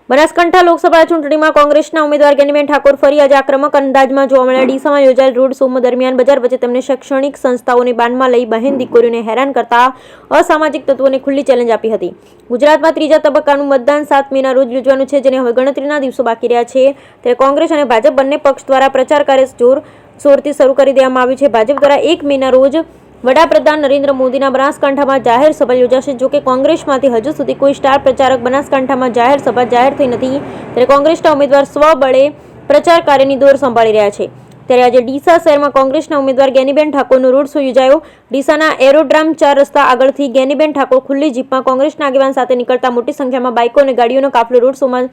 બનાસકાંઠા લોકસભા ચૂંટણીમાં કોંગ્રેસના ઉમેદવાર જ્ઞાનીબેન ઠાકોર ફરી આજે આક્રમક અંદાજમાં જોવા મળ્યા. ડીસામાં યોજાયેલ રોડ શો દરમિયાન બજાર વચ્ચે તેમણે શૈક્ષણિક સંસ્થાઓને બાનમાં લઈ બહેન દીકરીઓને હેરાન કરતા અસામાજિક તત્વોને ખુલ્લી ચેલેન્જ આપી હતી. ગુજરાતમાં ત્રીજા તબક્કાનું મતદાન 7 મેના રોજ યોજવાનું છે, જેને હવે ગણતરીના દિવસો બાકી રહ્યા છે. ત્યારે કોંગ્રેસ અને ભાજપ બંને પક્ષ દ્વારા પ્રચાર કાર્ય જોરશોરથી શરૂ કરી દેવામાં આવ્યું છે. ભાજપ દ્વારા 1 મેના રોજ વડાપ્રધાન નરેન્દ્ર મોદીના બનાસકાંઠામાં જાહેર સભા યોજાશે. જોકે કોંગ્રેસમાંથી હજુ સુધી કોઈ સ્ટાર પ્રચારક બનાસકાંઠામાં જાહેર સભા જાહેર થઈ નથી. ત્યારે કોંગ્રેસના ઉમેદવાર સ્વબળે પ્રચાર કાર્યની દોર સંભાળી રહ્યા છે. ત્યારે આજે ડીસા શહેરમાં કોંગ્રેસના ઉમેદવાર જ્ઞાનીબેન ઠાકોરનો રોડ શો યોજાયો. ડીસાના એરોડ્રામ 4 રસ્તા આગળથી જ્ઞાનીબેન ઠાકોર ખુલ્લી જીપમાં કોંગ્રેસના આગેવાન સાથે નીકળતા મોટી સંખ્યામાં બાઇકો અને ગાડીઓનો કાફલો રોડ શોમાં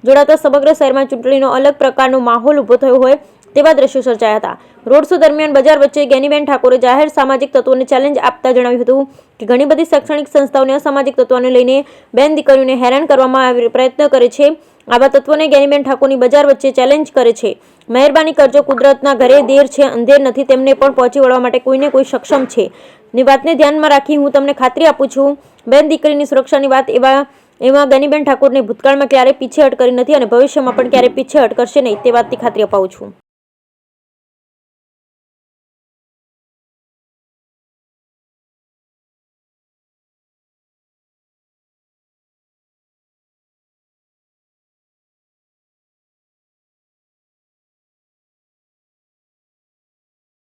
જોડાતા સમગ્ર શહેરમાં ચૂંટણીનો અલગ પ્રકારનો માહોલ ઊભો થયો હોય તેવા દ્રશ્યો સર્જાયા હતા. રોડ શો દરમિયાન બજાર વચ્ચે જ્ઞાનીબેન ઠાકોરે જાહેર સામાજિક તત્વોને ચેલેન્જ આપતા જણાવ્યું હતું કે ઘણી બધી શૈક્ષણિક સંસ્થાઓને અસામાજિક તત્વોને લઈને બેન દીકરીઓને હેરાન કરવામાં પ્રયત્ન કરે છે. આવા તત્વોને જ્ઞાનીબેન ઠાકોરની બજાર વચ્ચે ચેલેન્જ કરે છે. મહેરબાની કરજો, કુદરતના ઘરે દેર છે અંધેર નથી, તેમને પણ પહોંચી વળવા માટે કોઈને કોઈ સક્ષમ છે. ની વાતને ધ્યાનમાં રાખી હું તમને ખાતરી આપું છું, બેન દીકરીની સુરક્ષાની વાત એમાં જ્ઞાનીબેન ઠાકોરને ભૂતકાળમાં ક્યારેય પીછેહટ કરી નથી અને ભવિષ્યમાં પણ ક્યારેય પીછેહટ કરશે નહીં તે વાતની ખાતરી અપાવું છું.